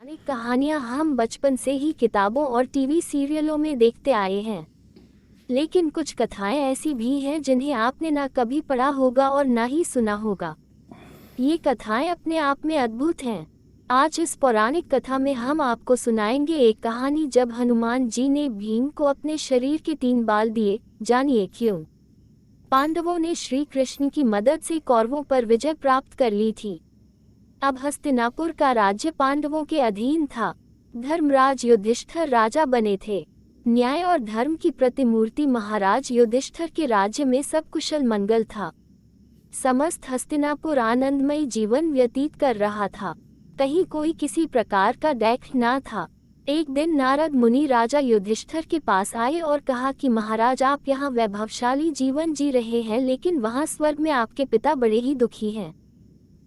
अनेक कहानियां हम बचपन से ही किताबों और टीवी सीरियलों में देखते आए हैं। लेकिन कुछ कथाएं ऐसी भी हैं जिन्हें आपने ना कभी पढ़ा होगा और ना ही सुना होगा। ये कथाएं अपने आप में अद्भुत हैं। आज इस पौराणिक कथा में हम आपको सुनाएंगे एक कहानी जब हनुमान जी ने भीम को अपने शरीर के 3 बाल दिए। जानिए क्यों। पांडवों ने श्री कृष्ण की मदद से कौरवों पर विजय प्राप्त कर ली थी। अब हस्तिनापुर का राज्य पांडवों के अधीन था। धर्मराज युधिष्ठिर राजा बने थे। न्याय और धर्म की प्रतिमूर्ति महाराज युधिष्ठिर के राज्य में सब कुशल मंगल था। समस्त हस्तिनापुर आनंदमय जीवन व्यतीत कर रहा था। कहीं कोई किसी प्रकार का दैख ना था। एक दिन नारद मुनि राजा युधिष्ठिर के पास आए और कहा कि महाराज, आप यहाँ वैभवशाली जीवन जी रहे हैं, लेकिन वहाँ स्वर्ग में आपके पिता बड़े ही दुखी हैं।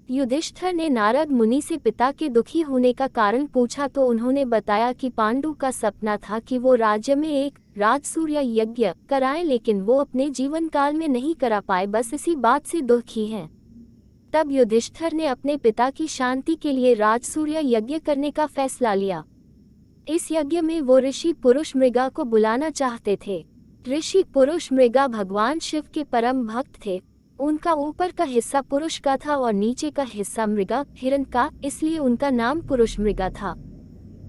युधिष्ठिर ने नारद मुनि से पिता के दुखी होने का कारण पूछा तो उन्होंने बताया कि पांडु का सपना था कि वो राज्य में एक राजसूय यज्ञ कराएं, लेकिन वो अपने जीवन काल में नहीं करा पाए, बस इसी बात से दुखी हैं। तब युधिष्ठिर ने अपने पिता की शांति के लिए राजसूय यज्ञ करने का फैसला लिया। इस यज्ञ में वो ऋषि पुरुष मृगा को बुलाना चाहते थे। ऋषि पुरुष मृगा भगवान शिव के परम भक्त थे। उनका ऊपर का हिस्सा पुरुष का था और नीचे का हिस्सा मृगा हिरण का, इसलिए उनका नाम पुरुष मृगा था।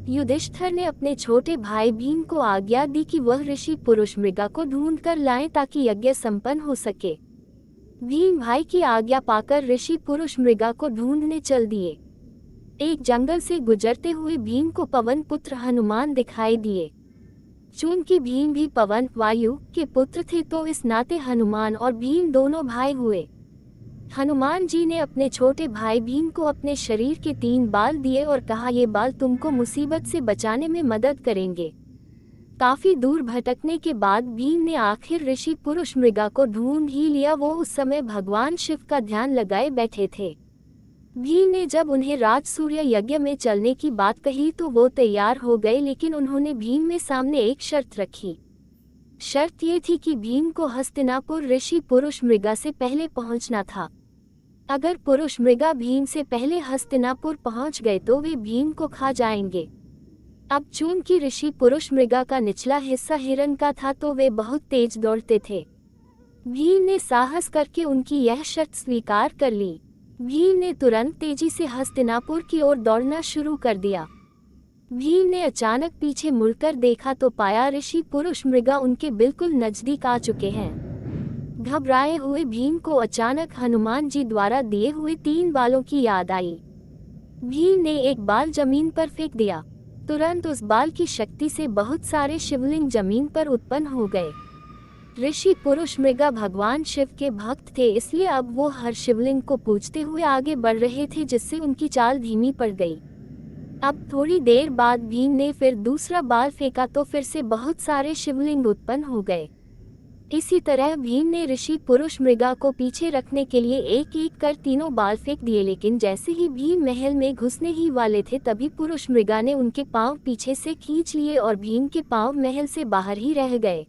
युधिष्ठिर ने अपने छोटे भाई भीम को आज्ञा दी कि वह ऋषि पुरुष मृगा को ढूंढ कर लाएं ताकि यज्ञ संपन्न हो सके। भीम भाई की आज्ञा पाकर ऋषि पुरुष मृगा को ढूंढने चल दिए। एक जंगल से गुजरते हुए भीम को पवन पुत्र हनुमान दिखाई दिए। चूंकि भीम भी पवन वायु के पुत्र थे तो इस नाते हनुमान और भीम दोनों भाई हुए। हनुमान जी ने अपने छोटे भाई भीम को अपने शरीर के 3 बाल दिए और कहा, ये बाल तुमको मुसीबत से बचाने में मदद करेंगे। काफी दूर भटकने के बाद भीम ने आखिर ऋषि पुरुष मृगा को ढूंढ ही लिया। वो उस समय भगवान शिव का ध्यान लगाए बैठे थे। भीम ने जब उन्हें राजसूय यज्ञ में चलने की बात कही तो वो तैयार हो गए, लेकिन उन्होंने भीम में सामने एक शर्त रखी। शर्त ये थी कि भीम को हस्तिनापुर ऋषि पुरुष मृगा से पहले पहुंचना था। अगर पुरुष मृगा भीम से पहले हस्तिनापुर पहुंच गए तो वे भीम को खा जाएंगे। अब चूंकि ऋषि पुरुष मृगा का निचला हिस्सा हिरण का था तो वे बहुत तेज दौड़ते थे। भीम ने साहस करके उनकी यह शर्त स्वीकार कर ली। भीम ने तुरंत तेजी से हस्तिनापुर की ओर दौड़ना शुरू कर दिया। भीम ने अचानक पीछे मुड़कर देखा तो पाया ऋषि पुरुष मृगा उनके बिल्कुल नजदीक आ चुके हैं। घबराए हुए भीम को अचानक हनुमान जी द्वारा दिए हुए 3 बालों की याद आई। भीम ने एक बाल जमीन पर फेंक दिया। तुरंत उस बाल की शक्ति से बहुत सारे शिवलिंग जमीन पर उत्पन्न हो गए। ऋषि पुरुष मृगा भगवान शिव के भक्त थे, इसलिए अब वो हर शिवलिंग को पूजते हुए आगे बढ़ रहे थे, जिससे उनकी चाल धीमी पड़ गई। अब थोड़ी देर बाद भीम ने फिर दूसरा बाल फेंका तो फिर से बहुत सारे शिवलिंग उत्पन्न हो गए। इसी तरह भीम ने ऋषि पुरुष मृगा को पीछे रखने के लिए एक एक कर 3 बाल फेंक दिए, लेकिन जैसे ही भीम महल में घुसने ही वाले थे तभी पुरुष मृगा ने उनके पांव पीछे से खींच लिए और भीम के पांव महल से बाहर ही रह गए।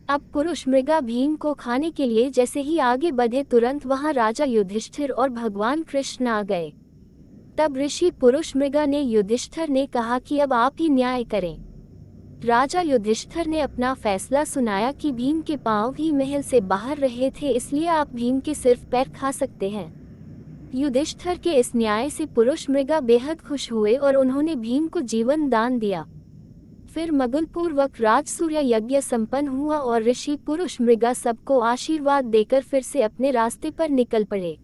अब पुरुष मृगा भीम को खाने के लिए जैसे ही आगे बढ़े तुरंत वहां राजा युधिष्ठिर और भगवान कृष्ण आ गए। तब ऋषि पुरुष मृगा ने युधिष्ठिर ने कहा कि अब आप ही न्याय करें। राजा युधिष्ठिर ने अपना फैसला सुनाया कि भीम के पांव ही महल से बाहर रहे थे, इसलिए आप भीम के सिर्फ पैर खा सकते हैं। युधिष्ठिर के इस न्याय से पुरुष मृगा बेहद खुश हुए और उन्होंने भीम को जीवन दान दिया। फिर मंगलपूर्वक राजसूय यज्ञ संपन्न हुआ और ऋषि पुरुष मृगा सबको आशीर्वाद देकर फिर से अपने रास्ते पर निकल पड़े।